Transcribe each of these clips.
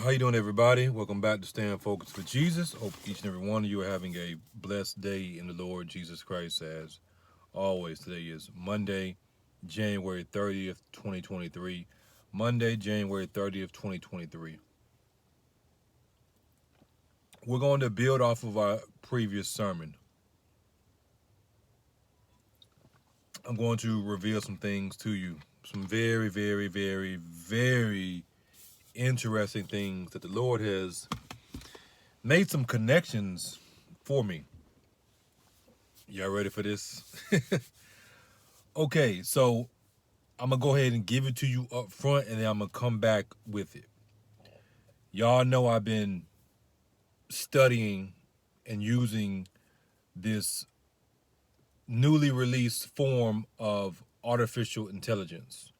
How you doing, everybody? Welcome back to Staying Focused for Jesus. Hope each and every one of you are having a blessed day in the Lord Jesus Christ. As always, today is Monday, January 30th, 2023. Monday, January 30th, 2023. We're going to build off of our previous sermon. I'm going to reveal some things to you. Some very, very, very, very interesting things that the Lord has made some connections for me. Y'all ready for this? Okay, so I'm going to go ahead and give it to you up front, and then I'm going to come back with it. Y'all know I've been studying and using this newly released form of artificial intelligence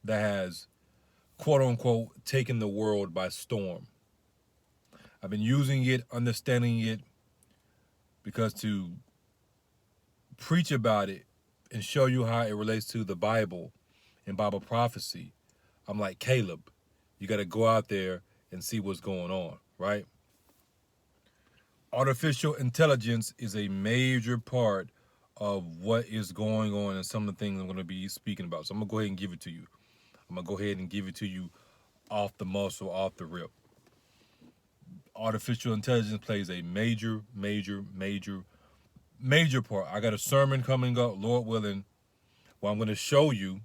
that has, quote unquote, taken the world by storm. I've been using it, understanding it, because to preach about it and show you how it relates to the Bible and Bible prophecy, I'm like Caleb. You got to go out there and see what's going on, right? Artificial intelligence is a major part of what is going on and some of the things I'm going to be speaking about. So I'm going to go ahead and give it to you. I'm going to go ahead and give it to you off the muscle, off the rip. Artificial intelligence plays a major part. I got a sermon coming up, Lord willing, where I'm going to show you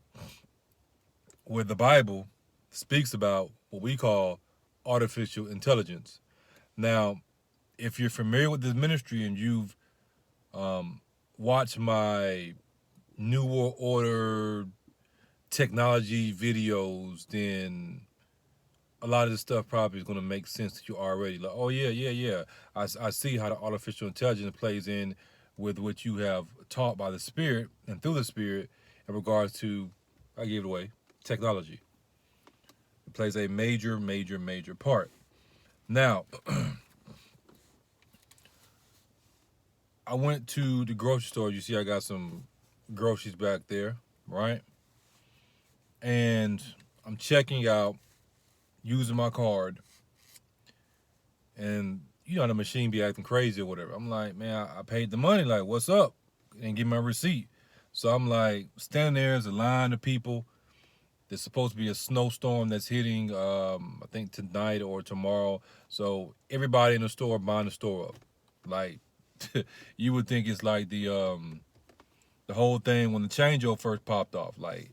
where the Bible speaks about what we call artificial intelligence. Now, if you're familiar with this ministry and you've watched my New World Order technology videos, then a lot of this stuff probably is going to make sense to you already. Like, oh, yeah. I see how the artificial intelligence plays in with what you have taught by the Spirit and through the Spirit in regards to, I gave it away, technology. It plays a major part. Now, I went to the grocery store. You see I got some groceries back there, right? And I'm checking out, using my card, and you know the machine be acting crazy or whatever. I'm like, man, I paid the money. Like, what's up? And give my receipt. So I'm like, standing there as a line of people. There's supposed to be a snowstorm that's hitting, I think tonight or tomorrow. So everybody in the store buying the store up. Like, you would think it's like the whole thing when the changeover first popped off. Like,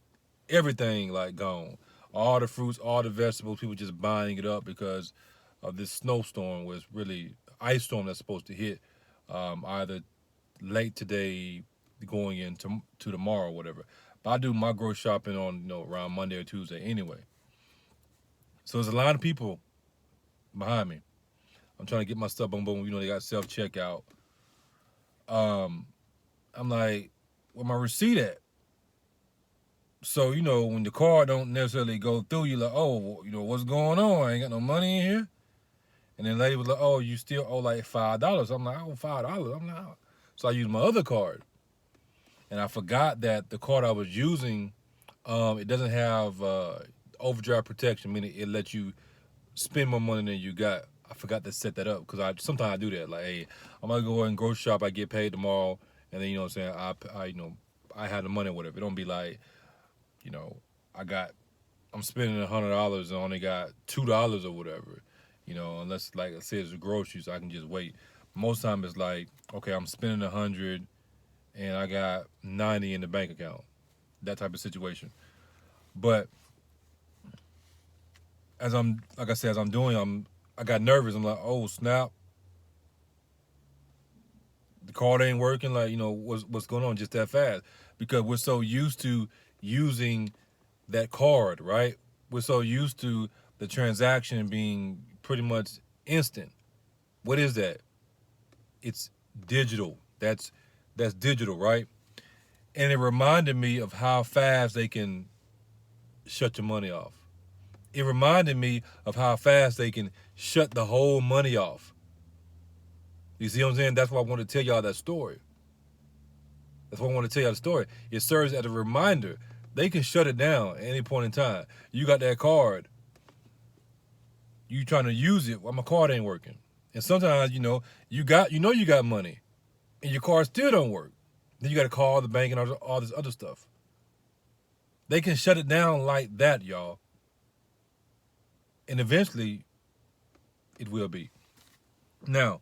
everything like gone. All the fruits, all the vegetables, people just buying it up because of this snowstorm was really ice storm that's supposed to hit either late today going into tomorrow or whatever. But I do my grocery shopping on around Monday or Tuesday anyway. So there's a lot of people behind me. I'm trying to get my stuff, boom, they got self-checkout. I'm like, where my receipt at? So, when the card don't necessarily go through, you're like, oh, what's going on? I ain't got no money in here. And then the lady was like, oh, you still owe like $5. I'm like, oh, $5. I'm like, oh. So I used my other card. And I forgot that the card I was using, it doesn't have overdraft protection, meaning it lets you spend more money than you got. I forgot to set that up because sometimes I do that. Like, hey, I'm going to go and grocery shop. I get paid tomorrow. And then, I had the money or whatever. It don't be like, I'm spending $100 and only got $2 or whatever, unless, like I said, it's groceries, I can just wait. Most time it's like, okay, I'm spending $100 and I got $90 in the bank account, that type of situation. But I got nervous. I'm like, oh snap, the card ain't working. Like, what's going on just that fast? Because we're so used to using that card, right? We're so used to the transaction being pretty much instant. What is that? It's digital. That's digital, right? And it reminded me of how fast they can shut your money off. It reminded me of how fast they can shut the whole money off. You see what I'm saying? That's why I want to tell y'all that story. It serves as a reminder. They can shut it down at any point in time. You got that card. You trying to use it while my card ain't working. And sometimes, you got money and your card still don't work. Then you got to call the bank and all this other stuff. They can shut it down like that, y'all. And eventually, it will be. Now,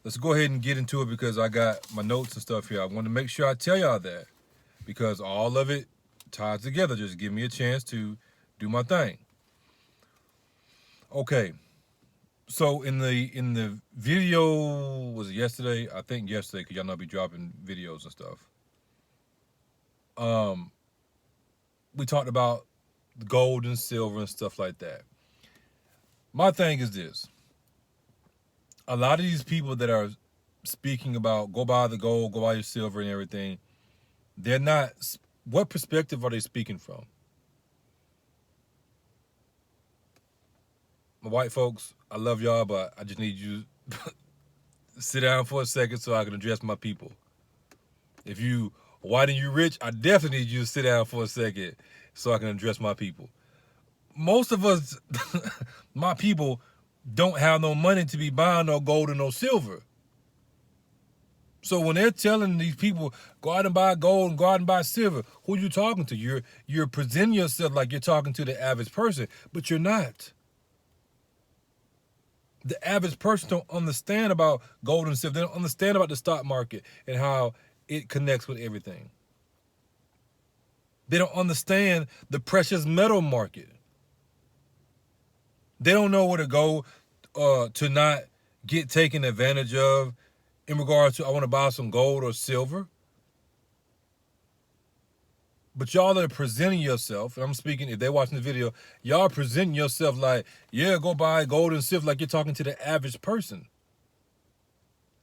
let's go ahead and get into it because I got my notes and stuff here. I want to make sure I tell y'all that because all of it ties together. Just give me a chance to do my thing. Okay. So in the video, was it yesterday? I think yesterday, because y'all know I be dropping videos and stuff. We talked about gold and silver and stuff like that. My thing is this. A lot of these people that are speaking about go buy the gold, go buy your silver and everything, they're not, what perspective are they speaking from? My white folks, I love y'all, but I just need you to sit down for a second so I can address my people. If you white and you rich, I definitely need you to sit down for a second so I can address my people. Most of us, my people, don't have no money to be buying no gold and no silver. So when they're telling these people, go out and buy gold and go out and buy silver, who are you talking to? You're presenting yourself like you're talking to the average person, but you're not. The average person don't understand about gold and silver. They don't understand about the stock market and how it connects with everything. They don't understand the precious metal market. They don't know where to go to not get taken advantage of in regards to I want to buy some gold or silver. But y'all that are presenting yourself, and I'm speaking, if they're watching the video, y'all presenting yourself like, yeah, go buy gold and silver like you're talking to the average person.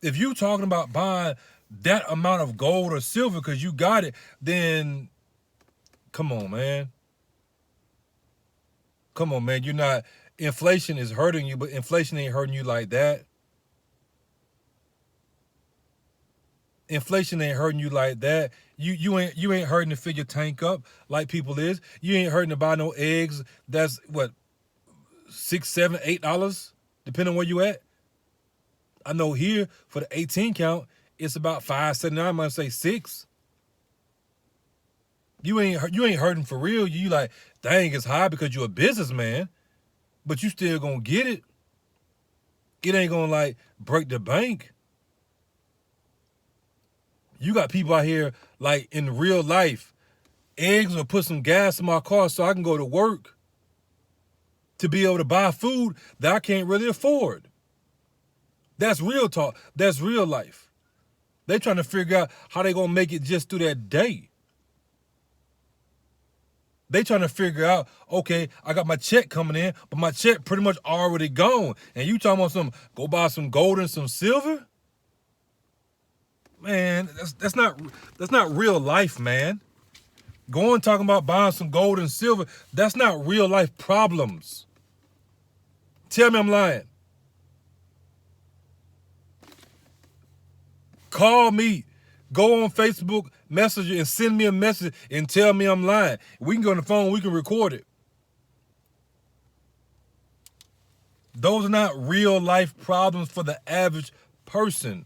If you talking about buying that amount of gold or silver because you got it, then come on, man. Come on, man. You're not, inflation is hurting you, but inflation ain't hurting you like that. Inflation ain't hurting you like that. You ain't hurting to fill your tank up like people is. You ain't hurting to buy no eggs. That's what, $6, $7, $8, depending on where you at. I know here for the 18 count, it's about $5.79. I might say $6. You ain't hurting for real. You like, dang, it's high because you're a businessman, but you still gonna get it. It ain't gonna like break the bank. You got people out here, like in real life, eggs will put some gas in my car so I can go to work to be able to buy food that I can't really afford. That's real talk. That's real life. They trying to figure out how they gonna make it just through that day. They trying to figure out, okay, I got my check coming in, but my check pretty much already gone. And you talking about go buy some gold and some silver? Man, that's not real life, man. Going talking about buying some gold and silver, that's not real life problems. Tell me I'm lying. Call me. Go on Facebook Messenger and send me a message and tell me I'm lying. We can go on the phone, we can record it. Those are not real life problems for the average person.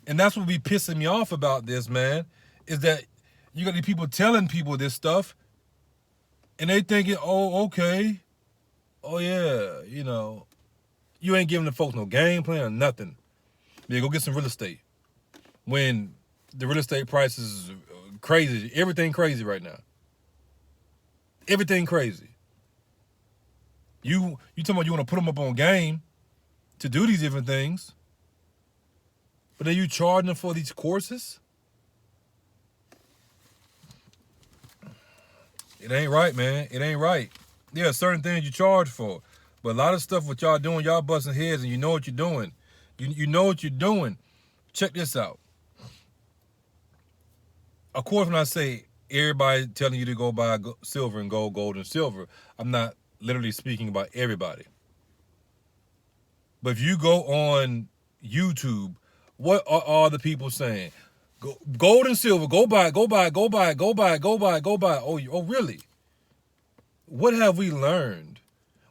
And that's what be pissing me off about this, man, is that you got these people telling people this stuff and they thinking, oh, okay. Oh, yeah, you ain't giving the folks no game plan or nothing. Yeah, go get some real estate. When the real estate prices are crazy, everything crazy right now. Everything crazy. You talking about you want to put them up on game to do these different things, but then you charging them for these courses? It ain't right, man. It ain't right. Yeah, certain things you charge for, but a lot of stuff what y'all doing, y'all busting heads, and you know what you're doing. You know what you're doing. Check this out. Of course, when I say everybody telling you to go buy silver and gold and silver, I'm not literally speaking about everybody. But if you go on YouTube, what are all the people saying? Gold and silver, go buy, go buy, go buy, go buy, go buy, go buy. Oh, really? What have we learned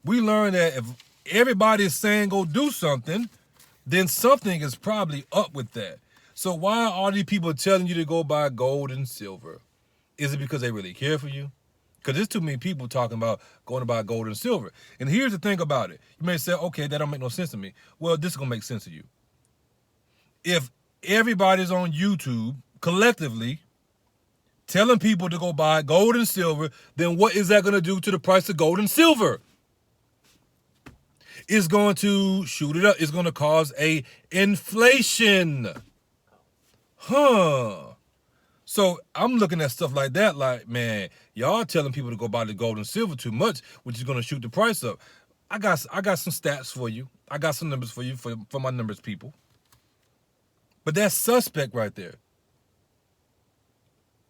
we learned that if everybody is saying go do something, then something is probably up with that. So why are these people telling you to go buy gold and silver? Is it because they really care for you? Because there's too many people talking about going to buy gold and silver. And here's the thing about it. You may say, okay, that don't make no sense to me. Well, this is going to make sense to you. If everybody's on YouTube collectively telling people to go buy gold and silver, then what is that going to do to the price of gold and silver? It's going to shoot it up. It's going to cause a inflation. So I'm looking at stuff like that like, man, y'all telling people to go buy the gold and silver too much, which is going to shoot the price up. I got some stats for you. I got some numbers for you, for my numbers people. But that's suspect right there.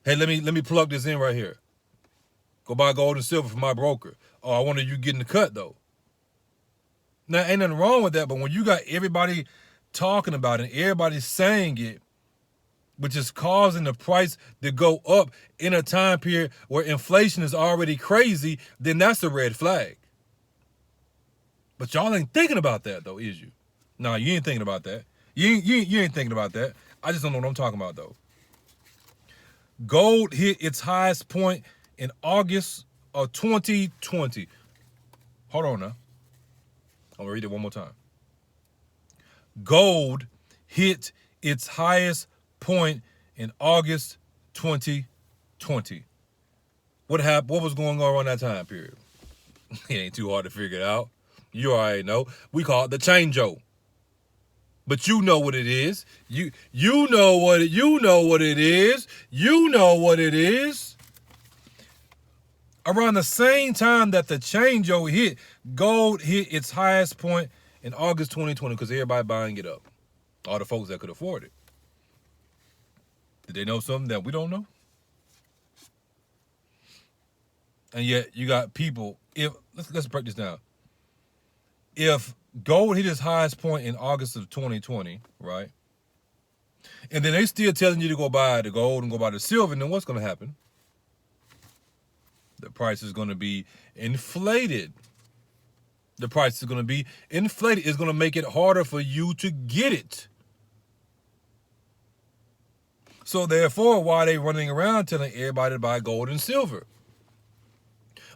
Hey, let me plug this in right here. Go buy gold and silver from my broker. Oh, I wonder you getting the cut though. Now, ain't nothing wrong with that, but when you got everybody talking about it and everybody saying it, which is causing the price to go up in a time period where inflation is already crazy, then that's a red flag. But y'all ain't thinking about that though, is you? No, you ain't thinking about that. You ain't thinking about that. I just don't know what I'm talking about though. Gold hit its highest point in August of 2020. Hold on now. I'm gonna read it one more time. Gold hit its highest point in August 2020. What happened? What was going on around that time period? It ain't too hard to figure it out. You already know. We call it the change-o. But you know what it is. You know what it is. You know what it is. Around the same time that the change-o hit, gold hit its highest point in August 2020 because everybody buying it up. All the folks that could afford it. Did they know something that we don't know? And yet you got people, let's break this down. If gold hit its highest point in August of 2020, right? And then they still telling you to go buy the gold and go buy the silver, and then what's going to happen? The price is going to be inflated. The price is going to be inflated. It's going to make it harder for you to get it. So therefore, why are they running around telling everybody to buy gold and silver?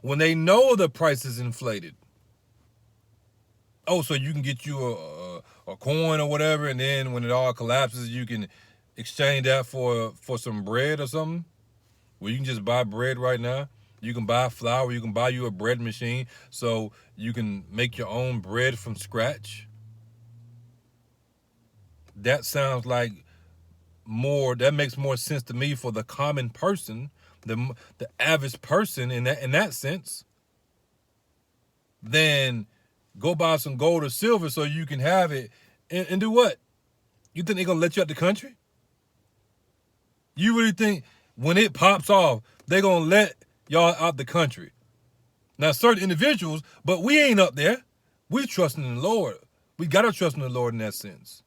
When they know the price is inflated. Oh, so you can get you a coin or whatever, and then when it all collapses, you can exchange that for some bread or something? Well, you can just buy bread right now. You can buy flour. You can buy you a bread machine so you can make your own bread from scratch. That sounds like that makes more sense to me for the common person, the average person in that sense, than go buy some gold or silver so you can have it and do what? You think they're going to let you out the country? You really think when it pops off, they're going to let y'all out the country? Now, certain individuals, but we ain't up there. We trusting in the Lord. We got to trust in the Lord in that sense.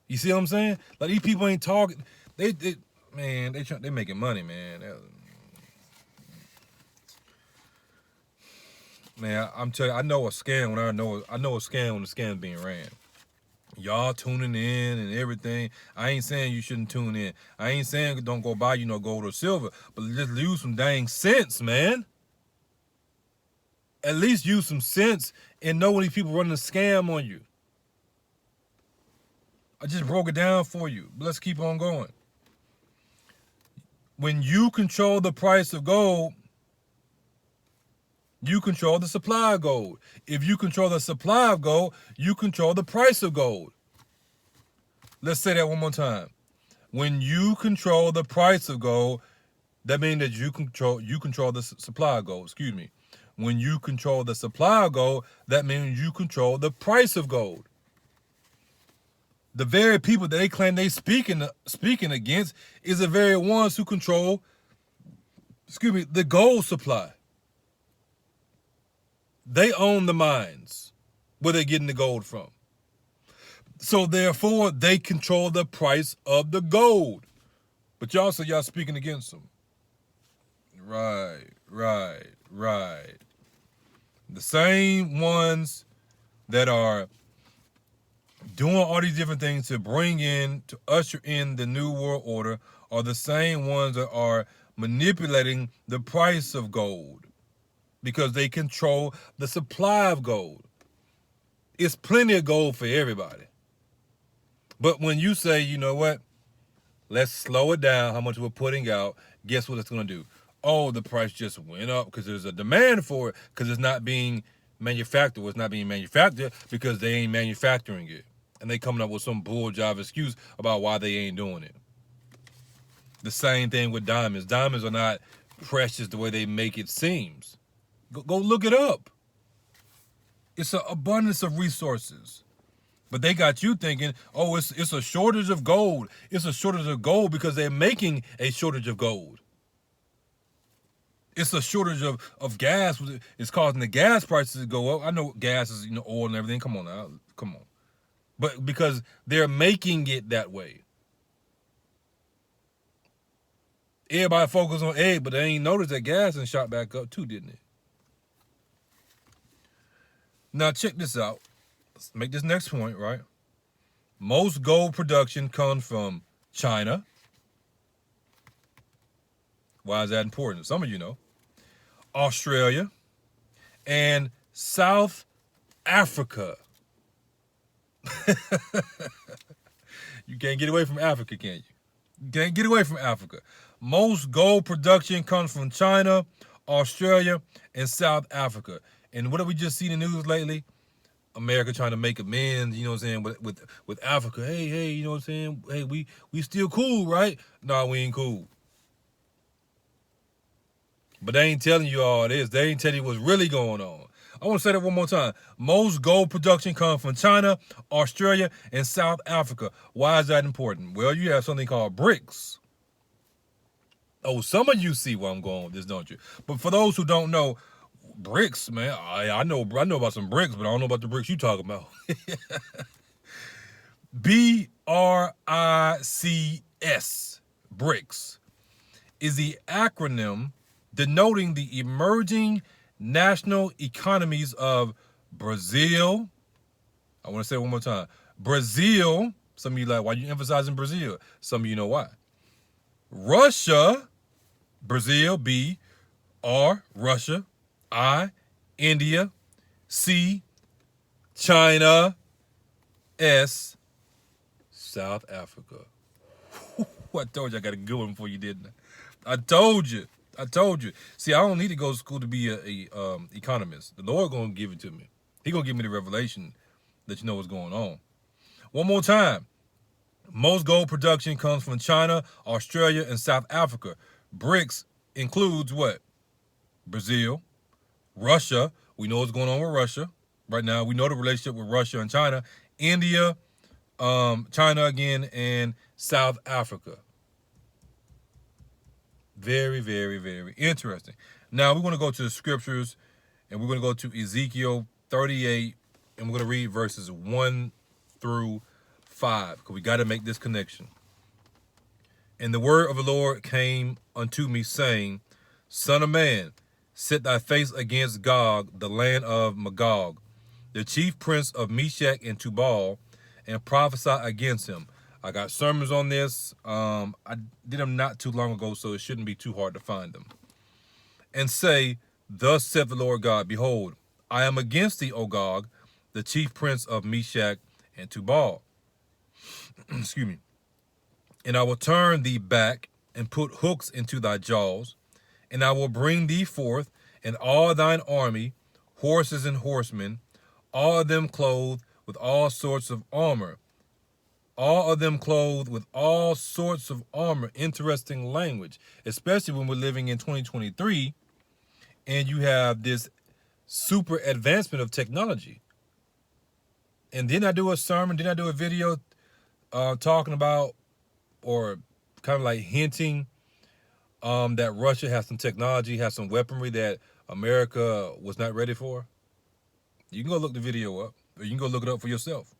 You see what I'm saying? Like, these people ain't talking. They making money, man. Man, I'm telling you, I know a scam when I know a scam when the scam's being ran. Y'all tuning in and everything. I ain't saying you shouldn't tune in. I ain't saying don't go buy you no gold or silver, but just use some dang sense, man. At least use some sense and know when these people running a scam on you. I just broke it down for you. But let's keep on going. When you control the price of gold, you control the supply of gold. If you control the supply of gold, you control the price of gold. Let's say that one more time. When you control the price of gold, that means that you control the supply of gold. Excuse me. When you control the supply of gold, that means you control the price of gold. The very people that they claim they speaking against is the very ones who control, the gold supply. They own the mines where they're getting the gold from. So therefore, they control the price of the gold. But y'all say y'all speaking against them. Right. The same ones that are doing all these different things to usher in the new world order are the same ones that are manipulating the price of gold because they control the supply of gold. It's plenty of gold for everybody. But when you say, you know what, let's slow it down, how much we're putting out, guess what it's going to do? Oh, the price just went up because there's a demand for it because it's not being manufactured. Well, it's not being manufactured because they ain't manufacturing it. And they coming up with some bull job excuse about why they ain't doing it. The same thing with diamonds. Diamonds are not precious the way they make it seems. Go look it up. It's an abundance of resources. But they got you thinking, oh, it's a shortage of gold. It's a shortage of gold because they're making a shortage of gold. It's a shortage of gas. It's causing the gas prices to go up. I know gas is, oil and everything. Come on now. Come on. But because they're making it that way. Everybody focus on egg, but they ain't noticed that gas and shot back up too, didn't it? Now check this out. Let's make this next point, right? Most gold production comes from China. Why is that important? Some of you know. Australia and South Africa. You can't get away from Africa, can you? You can't get away from Africa. Most gold production comes from China, Australia, and South Africa. And what have we just seen in the news lately? America trying to make amends, you know what I'm saying, with Africa. Hey, you know what I'm saying? Hey, we still cool, right? No, we ain't cool. But they ain't telling you all this. They ain't telling you what's really going on. I want to say that one more time. Most gold production comes from China, Australia, and South Africa. Why is that important? Well, you have something called BRICS. Oh, some of you see where I'm going with this, don't you? But for those who don't know, BRICS, man, I know about some BRICS, but I don't know about the BRICS you talking about. BRICS, BRICS, is the acronym denoting the emerging national economies of Brazil. I want to say it one more time. Brazil. Some of you like, why are you emphasizing Brazil? Some of you know why. Russia, Brazil, B, R, Russia, I, India, C, China, S, South Africa. I told you I got a good one for you, didn't I? I told you. See, I don't need to go to school to be a economist. The Lord gonna give it to me. He gonna give me the revelation that you know what's going on. One more time. Most gold production comes from China, Australia, and South Africa. BRICS includes what? Brazil, Russia. We know what's going on with Russia right now. We know the relationship with Russia and China. India, China again, and South Africa. Very, very, very interesting. Now we're going to go to the scriptures, and we're going to go to Ezekiel 38, and we're going to read verses 1 through 5, because we got to make this connection. And the word of the Lord came unto me, saying, Son of man, set thy face against Gog, the land of Magog, the chief prince of Meshach and Tubal, and prophesy against him. I got sermons on this. I did them not too long ago, so it shouldn't be too hard to find them. And say, Thus saith the Lord God, Behold, I am against thee, O Gog, the chief prince of Meshach and Tubal. Excuse me. And I will turn thee back and put hooks into thy jaws, and I will bring thee forth, and all thine army, horses and horsemen, all of them clothed with all sorts of armor. All of them clothed with all sorts of armor. Interesting language, especially when we're living in 2023 and you have this super advancement of technology. And didn't I do a sermon? Didn't I do a video talking about, or kind of like hinting that Russia has some technology, has some weaponry that America was not ready for? You can go look the video up, or you can go look it up for yourself.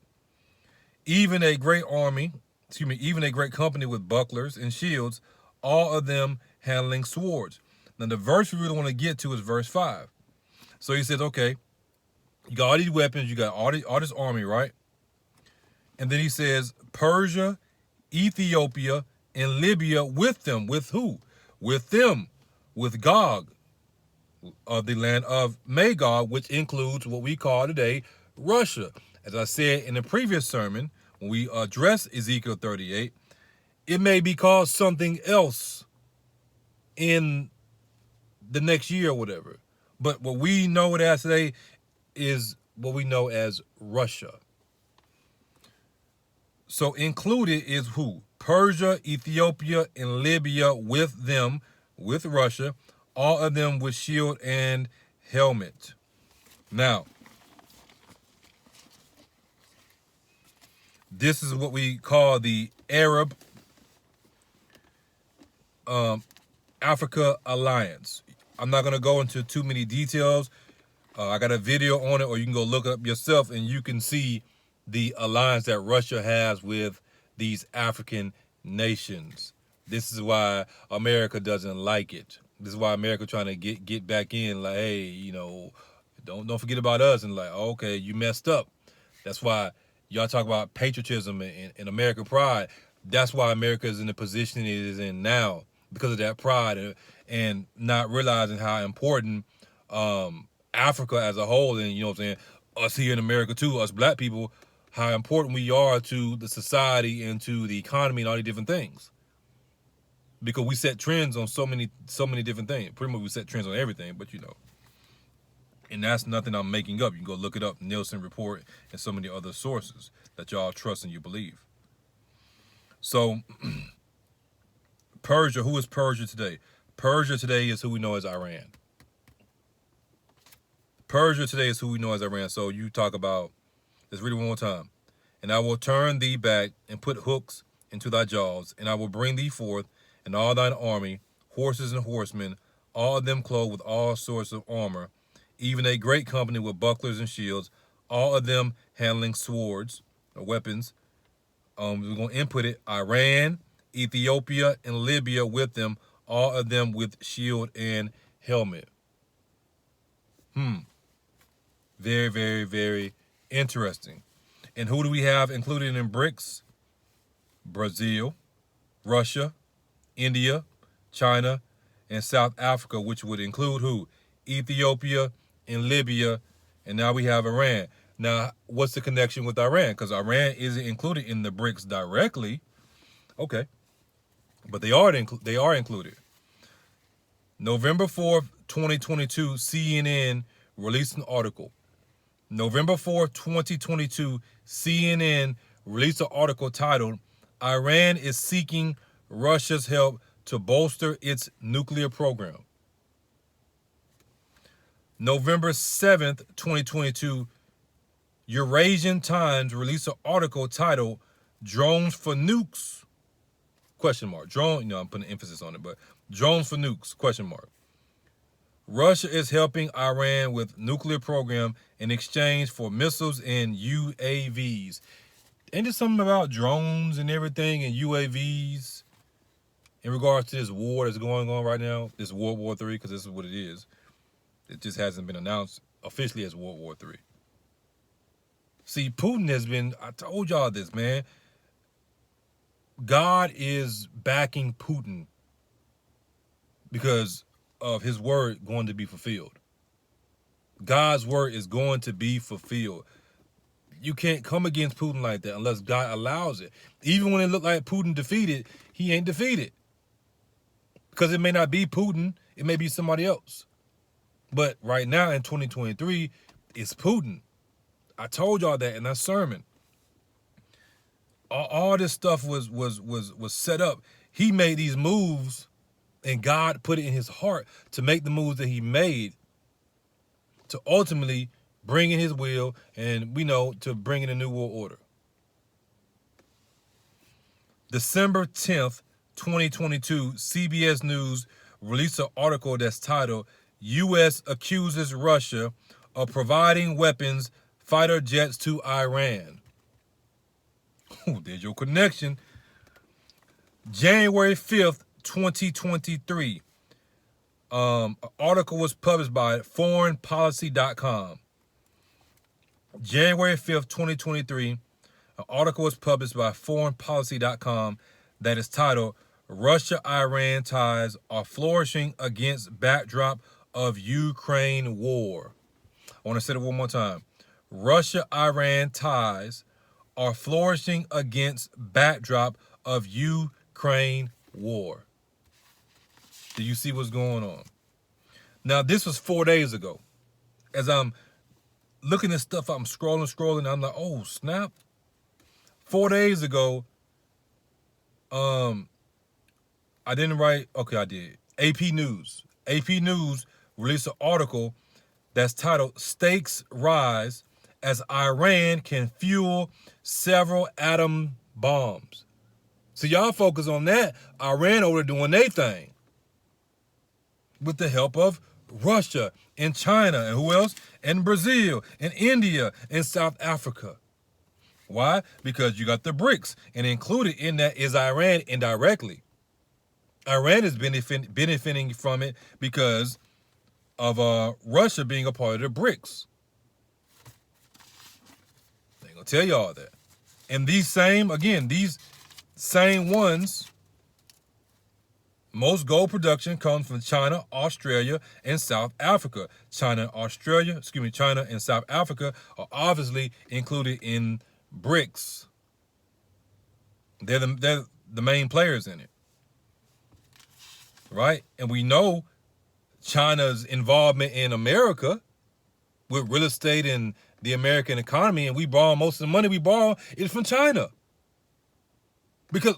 Even a great army, even a great company with bucklers and shields, all of them handling swords. Now, the verse we really want to get to is verse 5. So he says, okay, You got all these weapons. You got all this army, right? And then he says Persia, Ethiopia, and Libya with them. With who? With them. With Gog of the land of Magog, which includes what we call today Russia. As I said in the previous sermon, when we addressed Ezekiel 38, it may be called something else in the next year or whatever. But what we know it as today is what we know as Russia. So included is who? Persia, Ethiopia, and Libya with them, with Russia, all of them with shield and helmet. Now, this is what we call the Arab Africa Alliance. I'm not going to go into too many details. I got a video on it, or you can go look it up yourself, and you can see the alliance that Russia has with these African nations. This is why America doesn't like it. This is why America trying to get back in, like, hey, you know, don't forget about us, and like, okay, you messed up. That's why y'all talk about patriotism and American pride. That's why America is in the position it is in now, because of that pride and not realizing how important Africa as a whole, and you know what I'm saying, us here in America too, us black people, how important we are to the society and to the economy and all these different things. Because we set trends on so many different things. Pretty much we set trends on everything, but you know. And that's nothing I'm making up. You can go look it up, Nielsen Report, and so many other sources that y'all trust and you believe. So, Persia, who is Persia today? Persia today is who we know as Iran. Persia today is who we know as Iran. So you talk about, let's read it one more time. And I will turn thee back and put hooks into thy jaws, and I will bring thee forth, and all thine army, horses and horsemen, all of them clothed with all sorts of armor, even a great company with bucklers and shields, all of them handling swords or weapons. We're going to input it, Iran, Ethiopia, and Libya with them, all of them with shield and helmet. Very, very, very interesting. And who do we have included in BRICS? Brazil, Russia, India, China, and South Africa, which would include who? Ethiopia and Libya, and now we have Iran. Now, what's the connection with Iran? Because Iran isn't included in the BRICS directly. Okay, but they are included. November 4th, 2022, CNN released an article. November 4th, 2022, CNN released an article titled, Iran is seeking Russia's help to bolster its nuclear program. November 7th, 2022, Eurasian Times released an article titled, Drones for Nukes, ? Drone, you know, I'm putting emphasis on it, but drones for nukes, ? Russia is helping Iran with nuclear program in exchange for missiles and UAVs. Ain't there something about drones and everything and UAVs in regards to this war that's going on right now, this World War III, because this is what it is. It just hasn't been announced officially as World War III. See, Putin has been, I told y'all this, man. God is backing Putin because of his word going to be fulfilled. God's word is going to be fulfilled. You can't come against Putin like that unless God allows it. Even when it looked like Putin defeated, he ain't defeated. Because it may not be Putin, it may be somebody else. But right now in 2023, it's Putin. I told y'all that in that sermon. All this stuff was set up. He made these moves, and God put it in his heart to make the moves that he made to ultimately bring in his will, and we know to bring in a new world order. December 10th, 2022, CBS News released an article that's titled, U.S. accuses Russia of providing weapons, fighter jets to Iran. Oh, there's your connection. January 5th, 2023. An article was published by foreignpolicy.com. January 5th, 2023, an article was published by foreignpolicy.com that is titled, Russia-Iran ties are flourishing against backdrop of Ukraine war. I want to say it one more time. Russia-Iran ties are flourishing against backdrop of Ukraine war. Do you see what's going on? Now, this was 4 days ago. As I'm looking at stuff, I'm scrolling, I'm like, oh, snap. 4 days ago, I didn't write, okay, I did. AP News released an article that's titled, Stakes Rise as Iran Can Fuel Several Atom Bombs. So y'all focus on that. Iran over there doing their thing with the help of Russia and China and who else? And Brazil and India and South Africa. Why? Because you got the BRICS, and included in that is Iran indirectly. Iran is benefiting from it because of Russia being a part of the BRICS. I ain't gonna tell you all that. And these same ones, most gold production comes from China, Australia, and South Africa. China and South Africa are obviously included in BRICS. They're the main players in it, right? And we know China's involvement in America with real estate and the American economy, and we borrow most of the money we borrow is from China because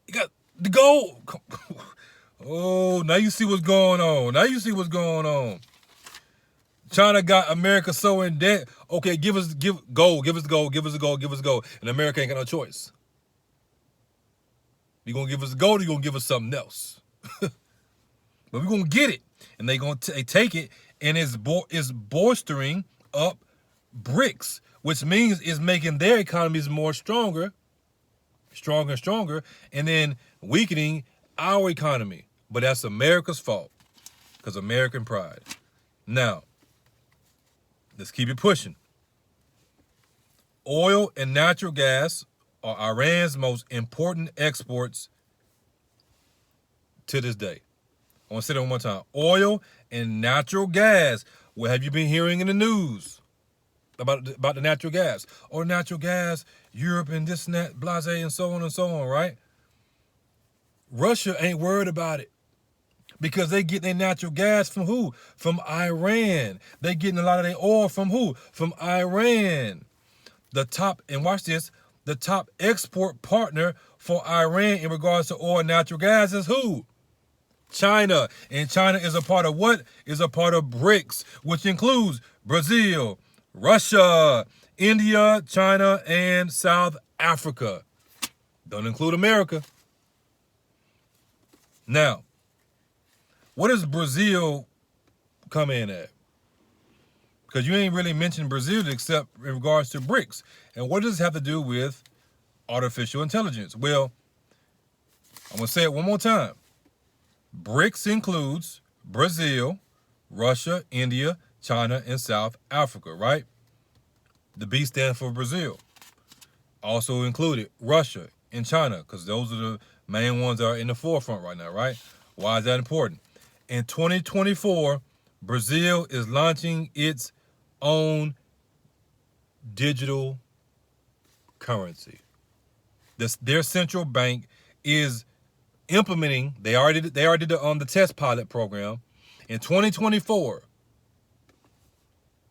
you got the gold. Oh, now you see what's going on. China got America so in debt. Okay, give us gold. And America ain't got no choice. You're going to give us gold or you're going to give us something else. But we're going to get it. And they take it, and it's bolstering up BRICS, which means it's making their economies more stronger, and then weakening our economy. But that's America's fault because American pride. Now, let's keep it pushing. Oil and natural gas are Iran's most important exports to this day. I want to say that one more time. Oil and natural gas. What have you been hearing in the news about the natural gas? Or natural gas, Europe and this and that, blase, and so on, right? Russia ain't worried about it because they get their natural gas from who? From Iran. They getting a lot of their oil from who? From Iran. And watch this, the top export partner for Iran in regards to oil and natural gas is who? China. And China is a part of what? Is a part of BRICS, which includes Brazil, Russia, India, China, and South Africa. Don't include America. Now, what does Brazil come in at? Because you ain't really mentioned Brazil except in regards to BRICS. And what does this have to do with artificial intelligence? Well, I'm going to say it one more time. BRICS includes Brazil, Russia, India, China, and South Africa, right? The B stands for Brazil. Also included Russia and China, because those are the main ones that are in the forefront right now, right? Why is that important? In 2024, Brazil is launching its own digital currency. Their central bank is implementing. They already did the test pilot program in 2024.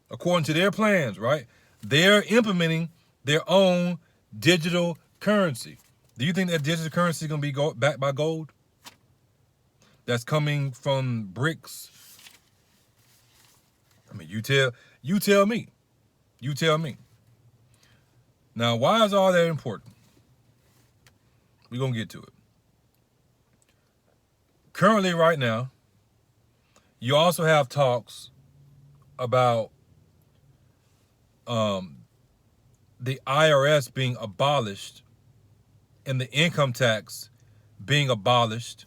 According to their plans, right? They're implementing their own digital currency. Do you think that digital currency is going to be backed by gold? That's coming from BRICS. I mean, you tell me. You tell me. Now, why is all that important? We're going to get to it. Currently, right now, you also have talks about the IRS being abolished and the income tax being abolished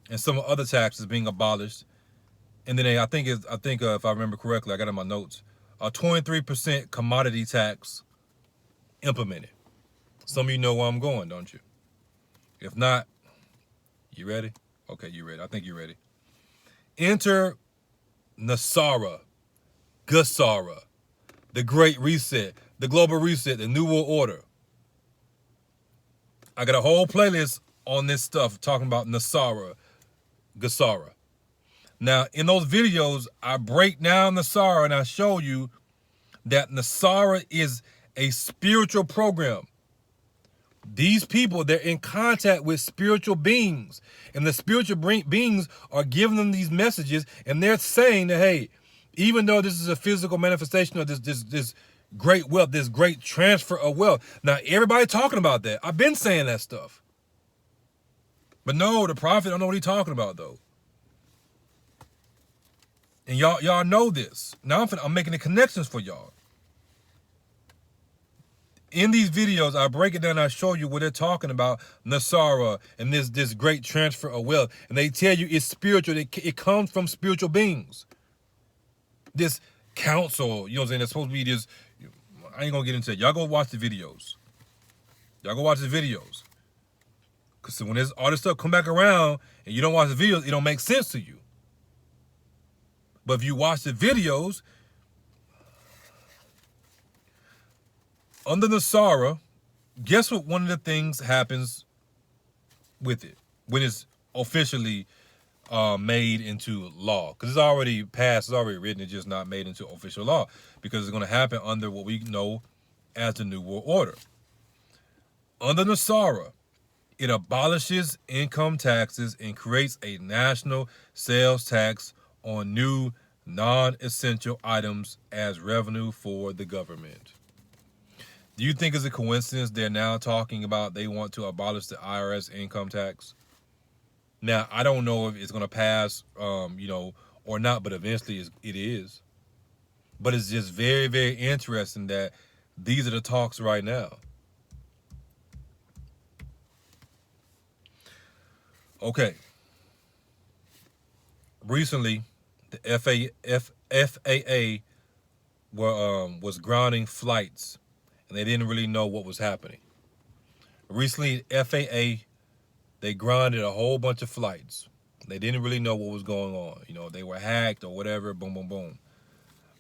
and some other taxes being abolished. And then I think if I remember correctly, I got it in my notes, a 23% commodity tax implemented. Some of you know where I'm going, don't you? If not, you ready? Okay, you ready. I think you're ready. Enter Nasara, Gusara, the Great Reset, the Global Reset, the New World Order. I got a whole playlist on this stuff talking about Nasara, Gusara. Now, in those videos, I break down Nasara and I show you that Nasara is a spiritual program. These people, they're in contact with spiritual beings, and the spiritual beings are giving them these messages, and they're saying that, hey, even though this is a physical manifestation of this great wealth, this great transfer of wealth. Now, everybody talking about that. I've been saying that stuff. But no, the prophet don't know what he's talking about, though. And y'all know this. Now I'm making the connections for y'all. In these videos, I break it down and I show you what they're talking about, Nasara, and this great transfer of wealth. And they tell you it's spiritual. It comes from spiritual beings. This counsel, you know what I'm saying, that's supposed to be this. I ain't going to get into it. Y'all go watch the videos. Y'all go watch the videos. Because when all this stuff come back around and you don't watch the videos, it don't make sense to you. But if you watch the videos, under Nasara, guess what one of the things happens with it when it's officially made into law? Because it's already passed, it's already written, it's just not made into official law, because it's going to happen under what we know as the New World Order. Under Nasara, it abolishes income taxes and creates a national sales tax on new non-essential items as revenue for the government. Do you think it's a coincidence they're now talking about they want to abolish the IRS income tax? Now, I don't know if it's going to pass, or not, but eventually it is. But it's just very, very interesting that these are the talks right now. Okay. Recently, the FAA was grounding flights, and they didn't really know what was happening. Recently, FAA, they grounded a whole bunch of flights. They didn't really know what was going on. You know, they were hacked or whatever, boom, boom, boom.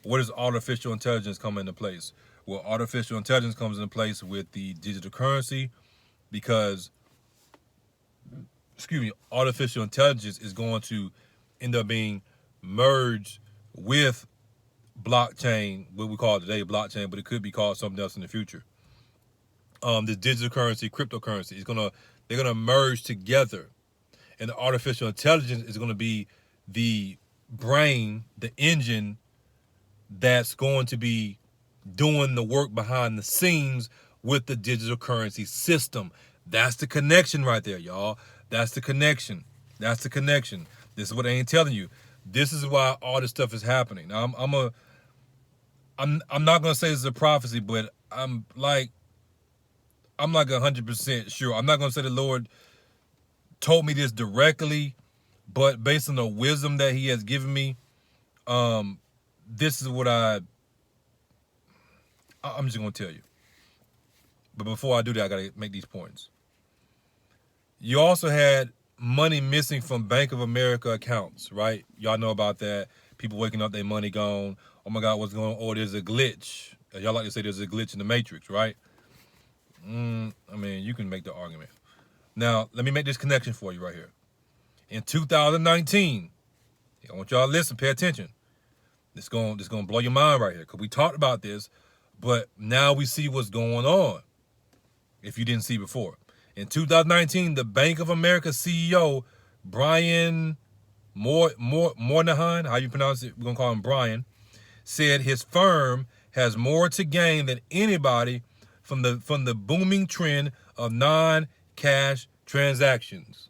Where does artificial intelligence come into place? Well, artificial intelligence comes into place with the digital currency because, artificial intelligence is going to end up being merged with blockchain, what we call today blockchain, but it could be called something else in the future. The digital currency, cryptocurrency, they're gonna merge together, and the artificial intelligence is gonna be the brain, the engine that's going to be doing the work behind the scenes with the digital currency system. That's the connection right there, y'all. That's the connection. That's the connection. This is what I ain't telling you. This is why all this stuff is happening. Now, I'm not gonna say this is a prophecy, but I'm like 100% sure. I'm not gonna say the Lord told me this directly, but based on the wisdom that He has given me, this is what I'm just gonna tell you. But before I do that, I gotta make these points. You also had money missing from Bank of America accounts, right? Y'all know about that. People waking up, their money gone. Oh my God, what's going on? Oh, there's a glitch. Y'all like to say there's a glitch in the Matrix, right? You can make the argument. Now, let me make this connection for you right here. In 2019, I want y'all to listen, pay attention. This going to blow your mind right here, because we talked about this, but now we see what's going on, if you didn't see before. In 2019, the Bank of America CEO, Brian Moynihan, how you pronounce it, we're going to call him Brian, said his firm has more to gain than anybody from the booming trend of non-cash transactions.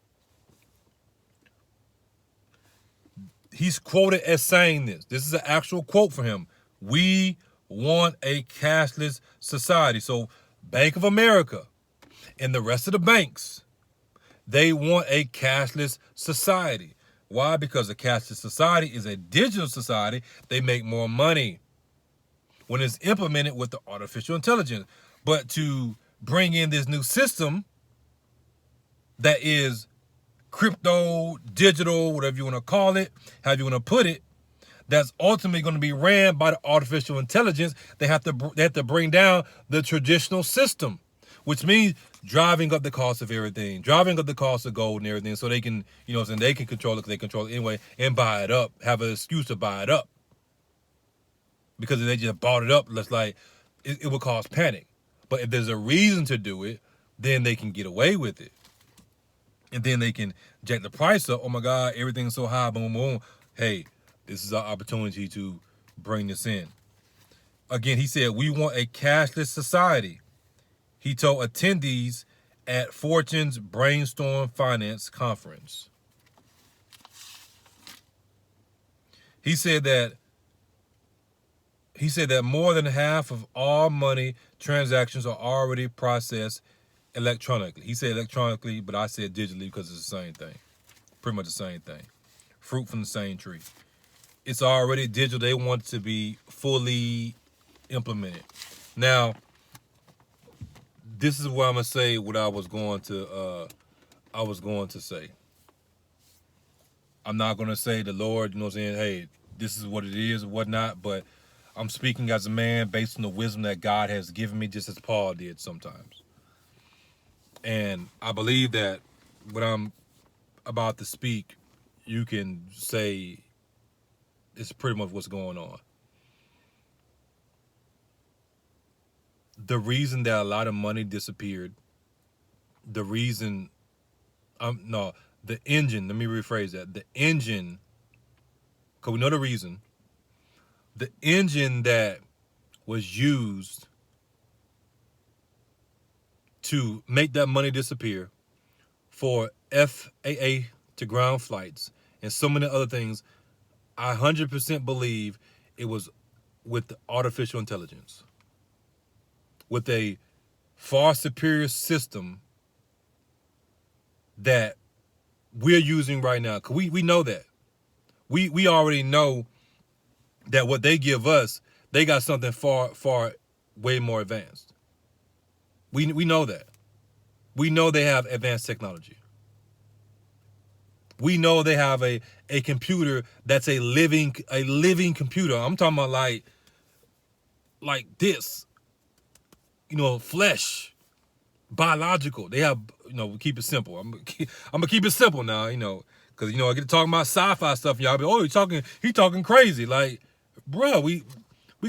He's quoted as saying this. This is an actual quote from him. We want a cashless society. So Bank of America and the rest of the banks, they want a cashless society. Why? Because a cashless society is a digital society. They make more money. when it's implemented with the artificial intelligence. But to bring in this new system that is crypto, digital, whatever you want to call it, however you want to put it, that's ultimately going to be ran by the artificial intelligence. They have to bring down the traditional system, which means driving up the cost of everything, driving up the cost of gold and everything, so they can, they can control it because they control it anyway and buy it up, have an excuse to buy it up. Because if they just bought it up, it would cause panic. But if there's a reason to do it, then they can get away with it. And then they can jack the price up. Oh my God, everything's so high, boom, boom. Hey, this is our opportunity to bring this in. Again, he said, we want a cashless society. He told attendees at Fortune's Brainstorm Finance Conference. He said that more than half of all money transactions are already processed electronically. He said electronically, but I said digitally because it's the same thing. Pretty much the same thing. Fruit from the same tree. It's already digital. They want it to be fully implemented. Now, this is where I'm gonna say what I was going to say. I'm not gonna say the Lord, hey, this is what it is or whatnot, but I'm speaking as a man based on the wisdom that God has given me, just as Paul did sometimes. And I believe that what I'm about to speak, you can say it's pretty much what's going on. The reason that a lot of money disappeared, the engine, let me rephrase that. The engine, because we know the reason, the engine that was used to make that money disappear for FAA to ground flights and so many other things, I 100% believe it was with the artificial intelligence, with a far superior system that we're using right now. Cause we know that. We already know that what they give us, they got something far, way more advanced. We know that. We know they have advanced technology. We know they have a computer that's a living computer. I'm talking about like this, flesh, biological. They have, we keep it simple. I'm gonna keep it simple now, because I get to talking about sci-fi stuff, y'all be, oh, he talking crazy. Like, bro, we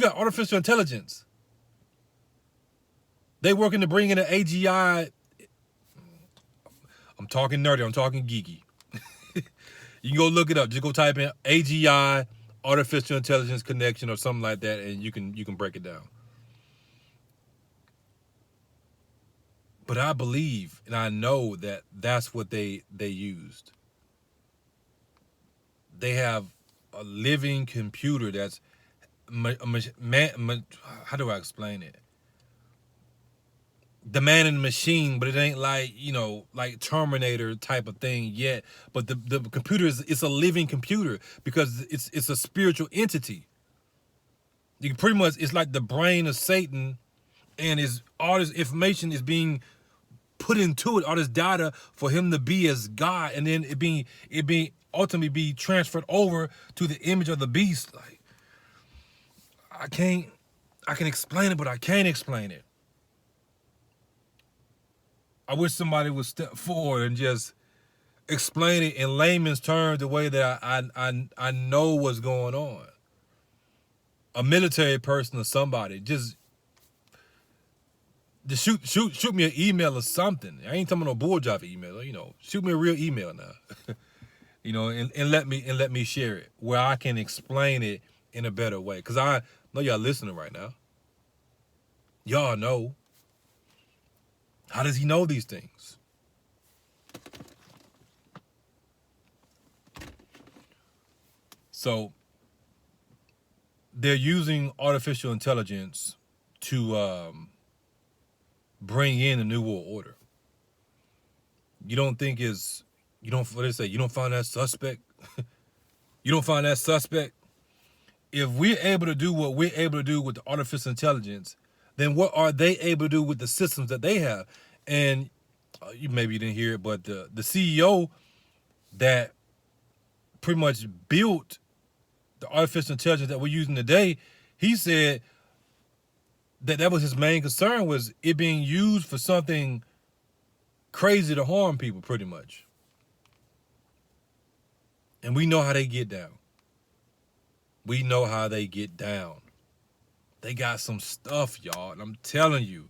got artificial intelligence. They working to bring in an AGI. I'm talking nerdy. I'm talking geeky. You can go look it up. Just go type in AGI, artificial intelligence connection or something like that, and you can break it down. But I believe and I know that that's what they used. They have a living computer that's how do I explain it? The man in the machine, but it ain't like Terminator type of thing yet. But the computer it's a living computer because it's a spiritual entity. You can pretty much, it's like the brain of Satan, and all this information is being put into it, all this data for him to be as God, and then it being ultimately be transferred over to the image of the beast. Like, I can explain it, but I can't explain it. I wish somebody would step forward and just explain it in layman's terms the way that I know what's going on. A military person or somebody, just shoot me an email or something. I ain't talking about no bull job email, shoot me a real email now. And let me share it where I can explain it in a better way. Cause I know y'all listening right now. Y'all know. How does he know these things? So they're using artificial intelligence to bring in a new world order. You don't find that suspect? You don't find that suspect? if we're able to do what we're able to do with the artificial intelligence, then what are they able to do with the systems that they have? And you maybe didn't hear it, but the CEO that pretty much built the artificial intelligence that we're using today, he said that was his main concern, was it being used for something crazy to harm people, pretty much. And we know how they get down. We know how they get down. They got some stuff, y'all, and I'm telling you,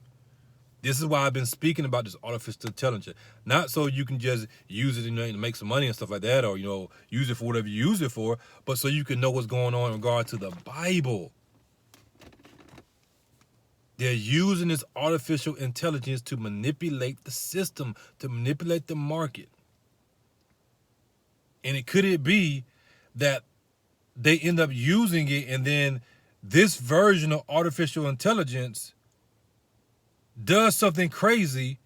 this is why I've been speaking about this artificial intelligence. Not so you can just use it to make some money and stuff like that, or, use it for whatever you use it for, but so you can know what's going on in regard to the Bible. They're using this artificial intelligence to manipulate the system, to manipulate the market. And could it be that they end up using it, and then this version of artificial intelligence does something crazy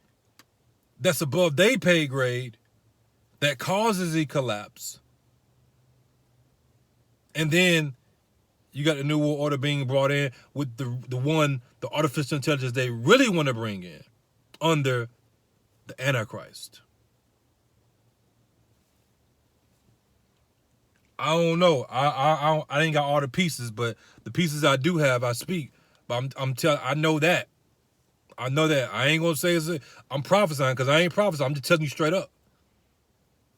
that's above their pay grade, that causes a collapse, and then you got the New World Order being brought in with the artificial intelligence they really want to bring in under the Antichrist. I don't know. I ain't got all the pieces, but the pieces I do have, I speak. But I know that. I know that. I ain't gonna say I'm prophesying, because I ain't prophesying. I'm just telling you straight up.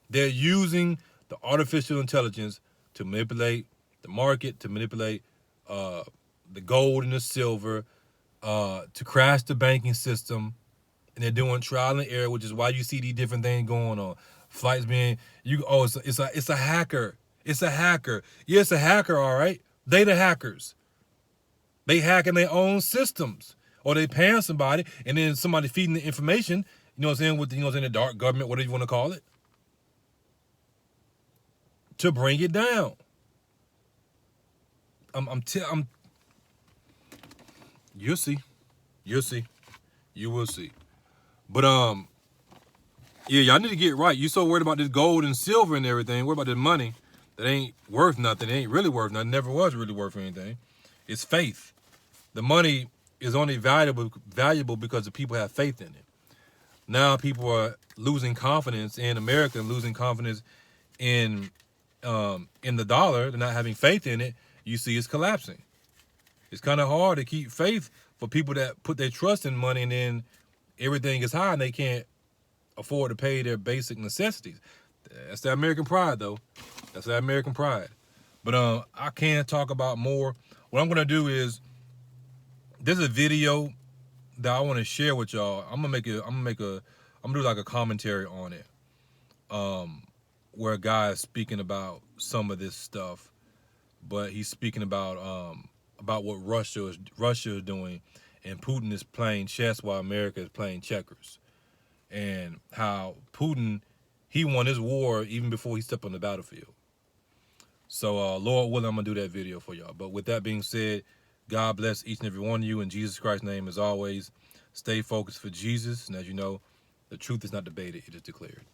They're using the artificial intelligence to manipulate the market, to manipulate the gold and the silver, to crash the banking system, and they're doing trial and error, which is why you see these different things going on. Flights being it's a hacker. It's a hacker. Yeah, it's a hacker, all right. They the hackers. They hacking their own systems, or they paying somebody, and then somebody feeding the information. You know what I'm saying? With the dark government, whatever you want to call it, to bring it down. You'll see. You will see. But yeah, y'all need to get right. You so worried about this gold and silver and everything. Worried about this money that ain't worth nothing. It ain't really worth nothing. Never was really worth anything. It's faith. The money is only valuable because the people have faith in it. Now people are losing confidence in America, losing confidence in the dollar. They're not having faith in it. You see it's collapsing. It's kind of hard to keep faith for people that put their trust in money, and then everything is high and they can't afford to pay their basic necessities. That's the American pride, though. That's the American pride. But I can talk about more. What I'm gonna do is, there's a video that I want to share with y'all. I'm gonna do like a commentary on it, where a guy is speaking about some of this stuff, but he's speaking about what Russia is doing, and Putin is playing chess while America is playing checkers, and how Putin, he won his war even before he stepped on the battlefield. So Lord willing, I'm gonna do that video for y'all. But with that being said, God bless each and every one of you in Jesus Christ's name. As always, stay focused for Jesus, and as you know, the truth is not debated, it is declared.